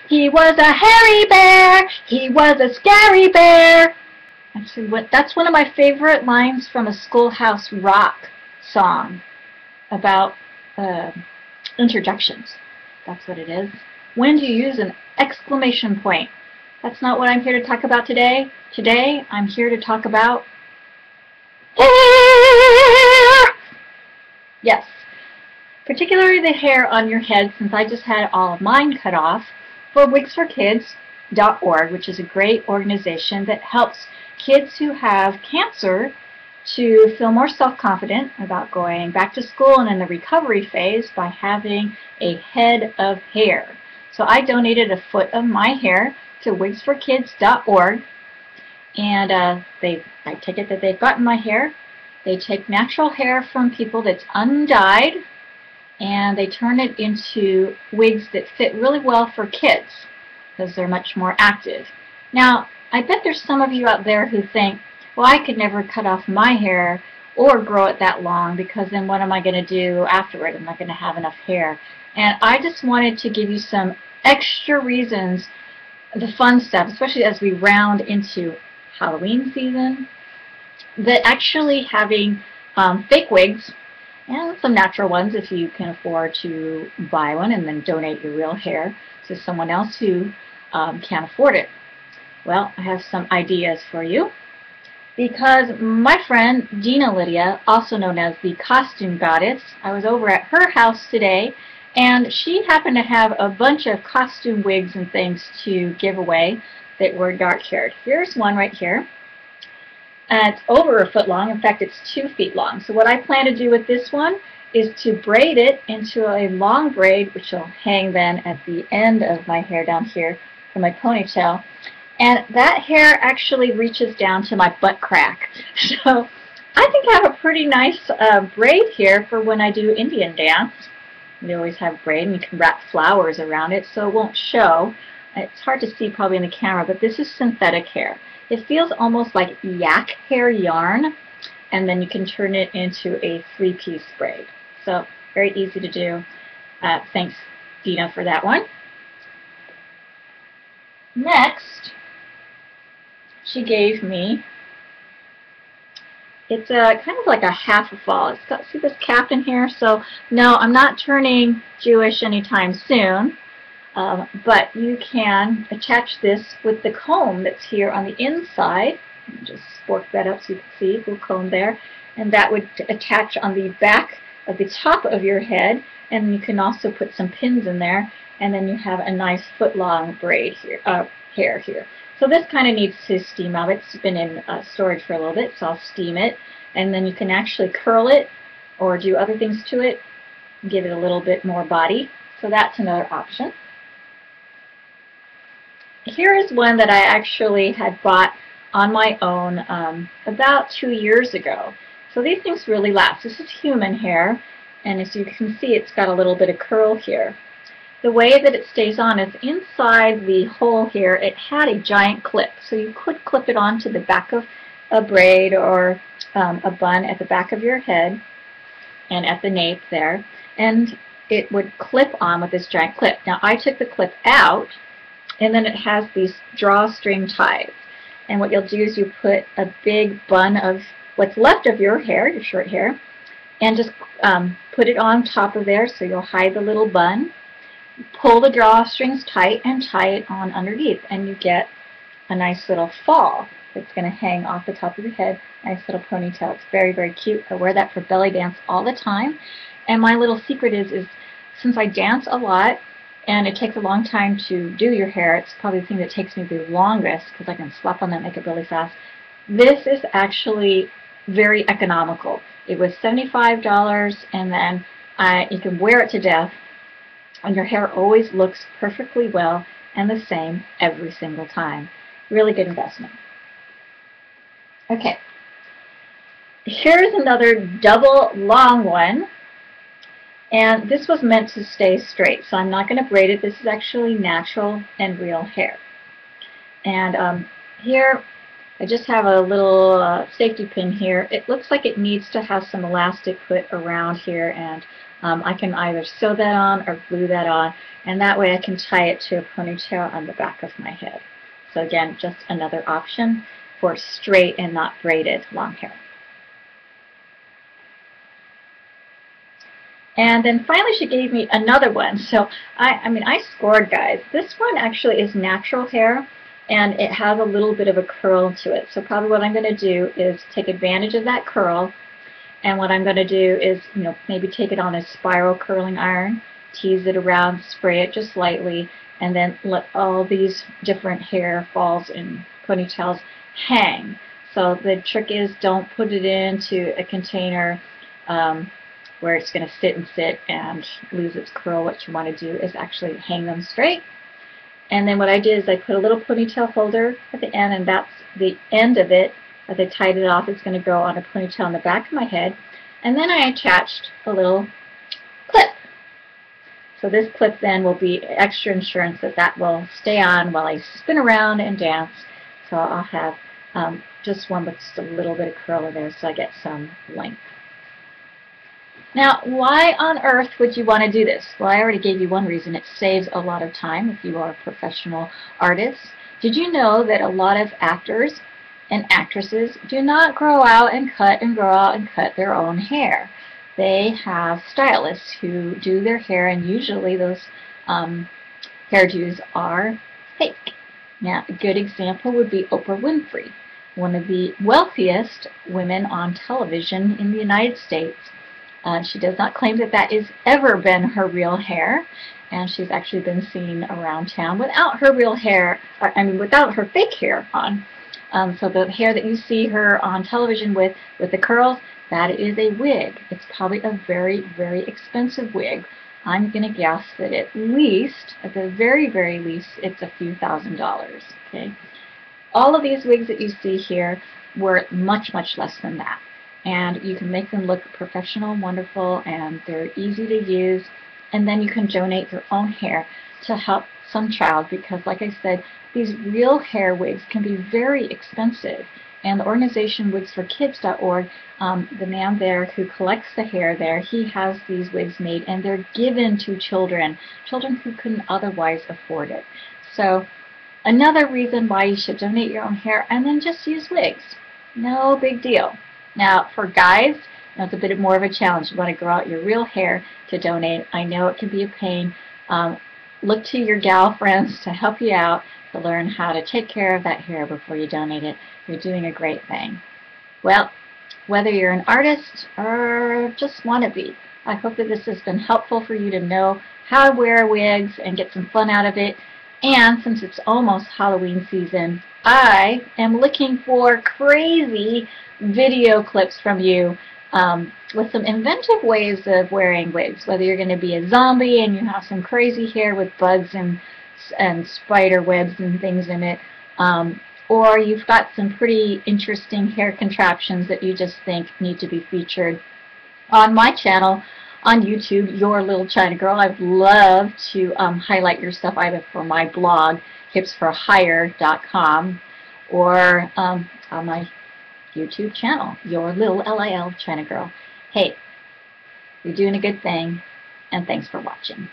He was a hairy bear. He was a scary bear. Actually, that's one of my favorite lines from a Schoolhouse Rock song about interjections. That's what it is. When do you use an exclamation point? That's not what I'm here to talk about today. Today, I'm here to talk about hair! Yes, particularly the hair on your head, since I just had all of mine cut off, for wigsforkids.org, which is a great organization that helps kids who have cancer to feel more self-confident about going back to school and in the recovery phase by having a head of hair. So I donated a foot of my hair to wigsforkids.org, and I take it that they've gotten my hair. They take natural hair from people that's undyed, and they turn it into wigs that fit really well for kids because they're much more active. Now, I bet there's some of you out there who think, well, I could never cut off my hair or grow it that long, because then what am I going to do afterward? I'm not going to have enough hair. And I just wanted to give you some extra reasons, the fun stuff, especially as we round into Halloween season, that actually having fake wigs and some natural ones if you can afford to buy one and then donate your real hair to someone else who can't afford it. Well, I have some ideas for you, because my friend Dina Lydia, also known as the Costume Goddess, I was over at her house today, and she happened to have a bunch of costume wigs and things to give away that were dark-haired. Here's one right here. It's over a foot long. In fact, it's 2 feet long. So what I plan to do with this one is to braid it into a long braid, which will hang then at the end of my hair down here for my ponytail. And that hair actually reaches down to my butt crack. So I think I have a pretty nice braid here for when I do Indian dance. We always have braid, and you can wrap flowers around it so it won't show. It's hard to see probably in the camera, but this is synthetic hair. It feels almost like yak hair yarn, and then you can turn it into a 3-piece braid. So very easy to do. Thanks, Dina, for that one. Next, she gave me, it's kind of like a half a fall. It's got, see this cap in here? So no, I'm not turning Jewish anytime soon, but you can attach this with the comb that's here on the inside. Just fork that up so you can see the comb there, and that would attach on the back of the top of your head, and you can also put some pins in there, and then you have a nice foot-long braid here, hair here. So this kind of needs to steam out. It's been in storage for a little bit, so I'll steam it, and then you can actually curl it or do other things to it, give it a little bit more body. So that's another option. Here is one that I actually had bought on my own about 2 years ago. So these things really last. This is human hair, and as you can see, it's got a little bit of curl here. The way that it stays on is inside the hole here, it had a giant clip. So you could clip it onto the back of a braid or a bun at the back of your head and at the nape there, and it would clip on with this giant clip. Now I took the clip out, and then it has these drawstring ties. And what you'll do is you put a big bun of what's left of your hair, your short hair, and just put it on top of there so you'll hide the little bun. Pull the drawstrings tight and tie it on underneath, and you get a nice little fall that's going to hang off the top of your head. Nice little ponytail. It's very, very cute. I wear that for belly dance all the time. And my little secret is since I dance a lot and it takes a long time to do your hair, it's probably the thing that takes me the longest because I can slap on that makeup really fast. This is actually very economical. It was $75, and then you can wear it to death, and your hair always looks perfectly well and the same every single time. Really good investment. Okay, here's another double long one, and this was meant to stay straight, so I'm not going to braid it. This is actually natural and real hair. And here I just have a little safety pin here. It looks like it needs to have some elastic put around here and I can either sew that on or glue that on, and that way I can tie it to a ponytail on the back of my head. So again, just another option for straight and not braided long hair. And then finally she gave me another one. So I scored, guys. This one actually is natural hair, and it has a little bit of a curl to it. So probably what I'm going to do is take advantage of that curl, and what I'm going to do is, maybe take it on a spiral curling iron, tease it around, spray it just lightly, and then let all these different hair falls and ponytails hang. So the trick is, don't put it into a container where it's going to sit and lose its curl. What you want to do is actually hang them straight. And then what I did is I put a little ponytail holder at the end, and that's the end of it. As I tied it off, it's going to go on a ponytail on the back of my head. And then I attached a little clip. So this clip then will be extra insurance that will stay on while I spin around and dance. So I'll have just one with just a little bit of curl in there, so I get some length. Now, why on earth would you want to do this? Well, I already gave you one reason. It saves a lot of time if you are a professional artist. Did you know that a lot of actors and actresses do not grow out and cut and grow out and cut their own hair? They have stylists who do their hair, and usually those hairdos are fake. Now, a good example would be Oprah Winfrey, one of the wealthiest women on television in the United States. She does not claim that that has ever been her real hair, and she's actually been seen around town without her real hair, without her fake hair on. So the hair that you see her on television with the curls, that is a wig. It's probably a very, very expensive wig. I'm going to guess that at the very, very least, it's a few $1,000s. Okay. All of these wigs that you see here were much, much less than that. And you can make them look professional and wonderful, and they're easy to use. And then you can donate your own hair to help some child, because like I said, these real hair wigs can be very expensive. And the organization wigsforkids.org, the man there who collects the hair there, he has these wigs made, and they're given to children who couldn't otherwise afford it. So another reason why you should donate your own hair, and then just use wigs. No big deal. Now, for guys, it's a bit more of a challenge. You want to grow out your real hair to donate. I know it can be a pain. Look to your gal friends to help you out, to learn how to take care of that hair before you donate it. You're doing a great thing. Well, whether you're an artist or just want to be, I hope that this has been helpful for you to know how to wear wigs and get some fun out of it. And since it's almost Halloween season, I am looking for crazy video clips from you with some inventive ways of wearing wigs. Whether you're going to be a zombie and you have some crazy hair with bugs and spider webs and things in it, or you've got some pretty interesting hair contraptions that you just think need to be featured on my channel on YouTube, Yourlilchinagirl. I'd love to highlight your stuff either for my blog, hipsforhire.com, or on my YouTube channel, Yourlilchinagirl. Hey, you're doing a good thing, and thanks for watching.